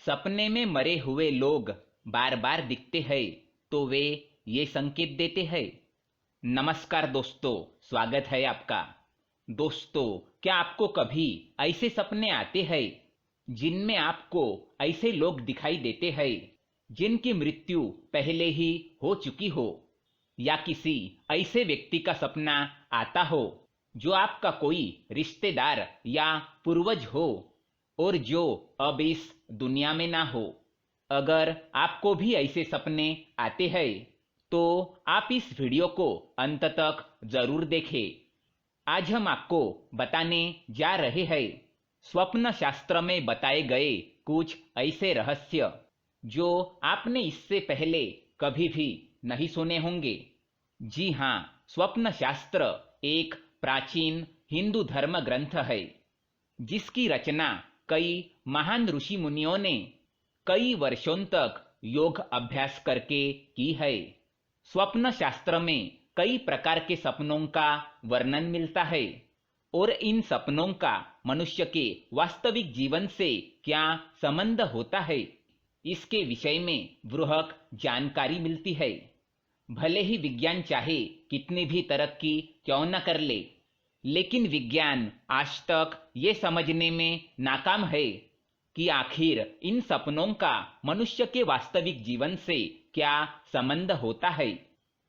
सपने में मरे हुए लोग बार बार दिखते हैं तो वे ये संकेत देते हैं। नमस्कार दोस्तों, स्वागत है आपका। दोस्तों, क्या आपको कभी ऐसे सपने आते हैं जिनमें आपको ऐसे लोग दिखाई देते हैं जिनकी मृत्यु पहले ही हो चुकी हो, या किसी ऐसे व्यक्ति का सपना आता हो जो आपका कोई रिश्तेदार या पूर्वज हो और जो अब इस दुनिया में ना हो। अगर आपको भी ऐसे सपने आते हैं तो आप इस वीडियो को अंत तक जरूर देखें। आज हम आपको बताने जा रहे हैं स्वप्न शास्त्र में बताए गए कुछ ऐसे रहस्य जो आपने इससे पहले कभी भी नहीं सुने होंगे। जी हाँ, स्वप्न शास्त्र एक प्राचीन हिंदू धर्म ग्रंथ है जिसकी रचना कई महान ऋषि मुनियों ने कई वर्षों तक योग अभ्यास करके की है। स्वप्न शास्त्र में कई प्रकार के सपनों का वर्णन मिलता है और इन सपनों का मनुष्य के वास्तविक जीवन से क्या संबंध होता है, इसके विषय में बृहत जानकारी मिलती है। भले ही विज्ञान चाहे कितनी भी तरक्की क्यों न कर ले, लेकिन विज्ञान आज तक ये समझने में नाकाम है कि आखिर इन सपनों का मनुष्य के वास्तविक जीवन से क्या संबंध होता है।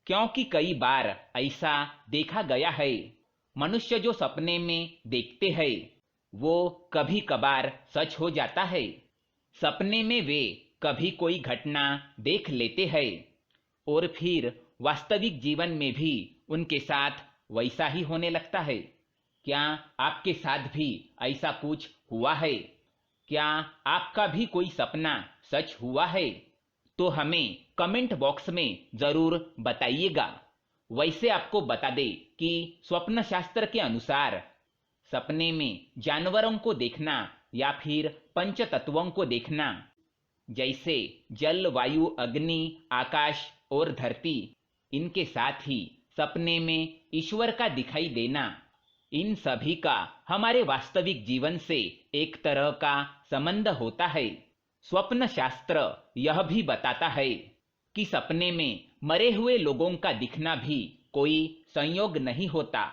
क्योंकि कई बार ऐसा देखा गया है, मनुष्य जो सपने में देखते हैं वो कभी कभार सच हो जाता है। सपने में वे कभी कोई घटना देख लेते हैं और फिर वास्तविक जीवन में भी उनके साथ वैसा ही होने लगता है। क्या आपके साथ भी ऐसा कुछ हुआ है? क्या आपका भी कोई सपना सच हुआ है? तो हमें कमेंट बॉक्स में जरूर बताइएगा। वैसे आपको बता दे कि स्वप्न शास्त्र के अनुसार सपने में जानवरों को देखना या फिर पंच तत्वों को देखना, जैसे जल, वायु, अग्नि, आकाश और धरती, इनके साथ ही सपने में ईश्वर का दिखाई देना, इन सभी का हमारे वास्तविक जीवन से एक तरह का संबंध होता है। स्वप्न शास्त्र यह भी बताता है कि सपने में मरे हुए लोगों का दिखना भी कोई संयोग नहीं होता।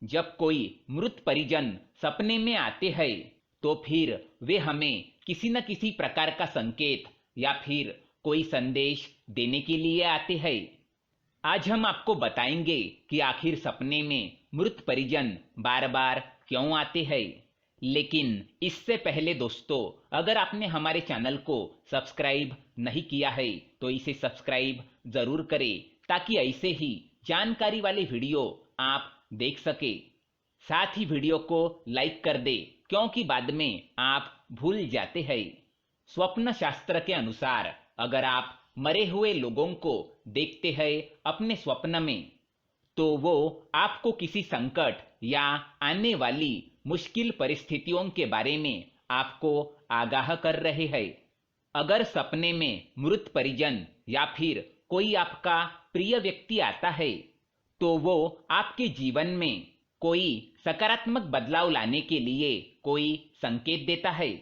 जब कोई मृत परिजन सपने में आते हैं तो फिर वे हमें किसी न किसी प्रकार का संकेत या फिर कोई संदेश देने के लिए आते हैं। आज हम आपको बताएंगे कि आखिर सपने में मृत परिजन बार बार क्यों आते हैं। लेकिन इससे पहले दोस्तों, अगर आपने हमारे चैनल को सब्सक्राइब नहीं किया है तो इसे सब्सक्राइब जरूर करें ताकि ऐसे ही जानकारी वाले वीडियो आप देख सके। साथ ही वीडियो को लाइक कर दे क्योंकि बाद में आप भूल जाते हैं। स्वप्न शास्त्र के अनुसार अगर आप मरे हुए लोगों को देखते हैं अपने स्वप्न में तो वो आपको किसी संकट या आने वाली मुश्किल परिस्थितियों के बारे में आपको आगाह कर रहे हैं। अगर सपने में मृत परिजन या फिर कोई आपका प्रिय व्यक्ति आता है तो वो आपके जीवन में कोई सकारात्मक बदलाव लाने के लिए कोई संकेत देता है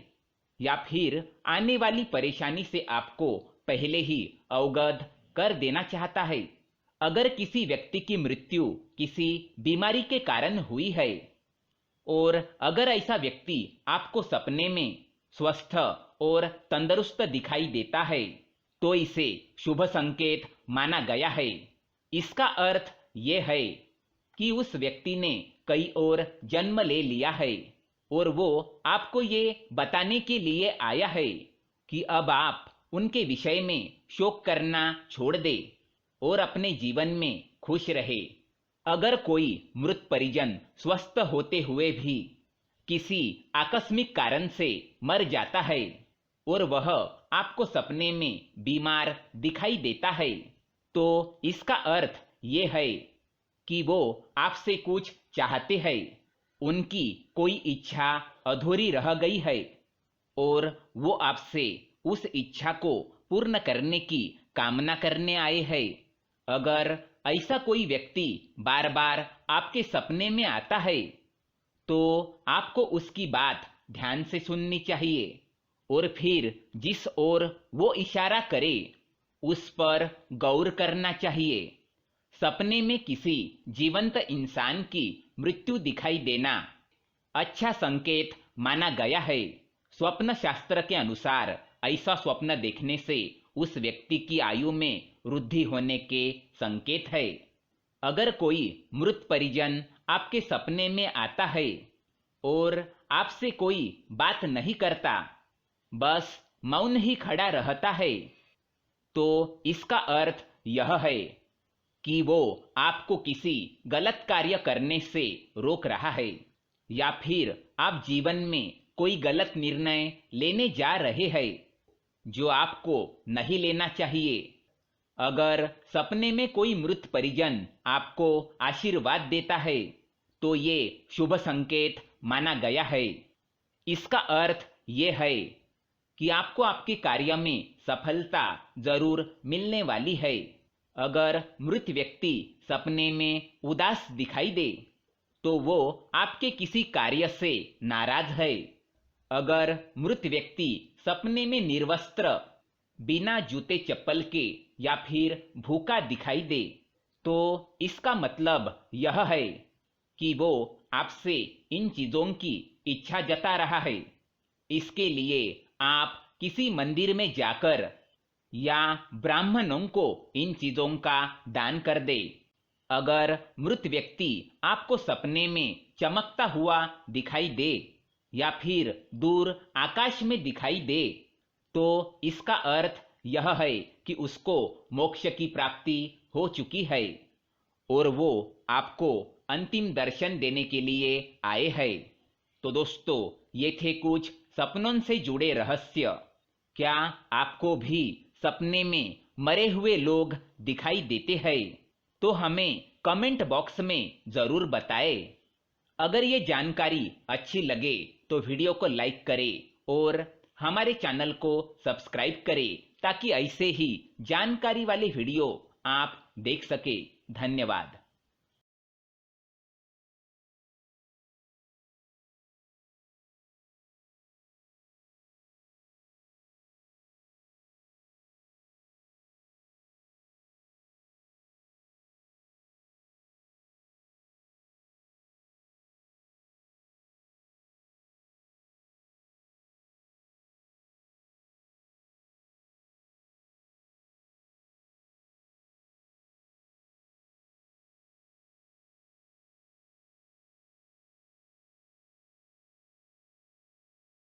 या फिर आने वाली परेशानी से आपको पहले ही अवगत कर देना चाहता है। अगर किसी व्यक्ति की मृत्यु किसी बीमारी के कारण हुई है और अगर ऐसा व्यक्ति आपको सपने में स्वस्थ और तंदुरुस्त दिखाई देता है तो इसे शुभ संकेत माना गया है। इसका अर्थ ये है कि उस व्यक्ति ने कई और जन्म ले लिया है और वो आपको ये बताने के लिए आया है कि अब आप उनके विषय में शोक करना छोड़ दे और अपने जीवन में खुश रहे। अगर कोई मृत परिजन स्वस्थ होते हुए भी किसी आकस्मिक कारण से मर जाता है और वह आपको सपने में बीमार दिखाई देता है तो इसका अर्थ ये है कि वो आपसे कुछ चाहते हैं, उनकी कोई इच्छा अधूरी रह गई है और वो आपसे उस इच्छा को पूर्ण करने की कामना करने आए हैं। अगर ऐसा कोई व्यक्ति बार बार आपके सपने में आता है तो आपको उसकी बात ध्यान से सुननी चाहिए और फिर जिस ओर वो इशारा करे उस पर गौर करना चाहिए। सपने में किसी जीवंत इंसान की मृत्यु दिखाई देना अच्छा संकेत माना गया है। स्वप्न शास्त्र के अनुसार ऐसा स्वप्न देखने से उस व्यक्ति की आयु में वृद्धि होने के संकेत है। अगर कोई मृत परिजन आपके सपने में आता है और आपसे कोई बात नहीं करता, बस मौन ही खड़ा रहता है, तो इसका अर्थ यह है कि वो आपको किसी गलत कार्य करने से रोक रहा है या फिर आप जीवन में कोई गलत निर्णय लेने जा रहे हैं जो आपको नहीं लेना चाहिए। अगर सपने में कोई मृत परिजन आपको आशीर्वाद देता है तो ये शुभ संकेत माना गया है। इसका अर्थ ये है कि आपको आपके कार्य में सफलता जरूर मिलने वाली है। अगर मृत व्यक्ति सपने में उदास दिखाई दे तो वो आपके किसी कार्य से नाराज है। अगर मृत व्यक्ति सपने में निर्वस्त्र, बिना जूते चप्पल के या फिर भूखा दिखाई दे तो इसका मतलब यह है कि वो आपसे इन चीजों की इच्छा जता रहा है। इसके लिए आप किसी मंदिर में जाकर या ब्राह्मणों को इन चीजों का दान कर दे। अगर मृत व्यक्ति आपको सपने में चमकता हुआ दिखाई दे या फिर दूर आकाश में दिखाई दे तो इसका अर्थ यह है कि उसको मोक्ष की प्राप्ति हो चुकी है और वो आपको अंतिम दर्शन देने के लिए आए हैं। तो दोस्तों, ये थे कुछ सपनों से जुड़े रहस्य। क्या आपको भी सपने में मरे हुए लोग दिखाई देते हैं? तो हमें कमेंट बॉक्स में जरूर बताएं। अगर ये जानकारी अच्छी लगे तो वीडियो को लाइक करें और हमारे चैनल को सब्सक्राइब करें ताकि ऐसे ही जानकारी वाले वीडियो आप देख सके। धन्यवाद।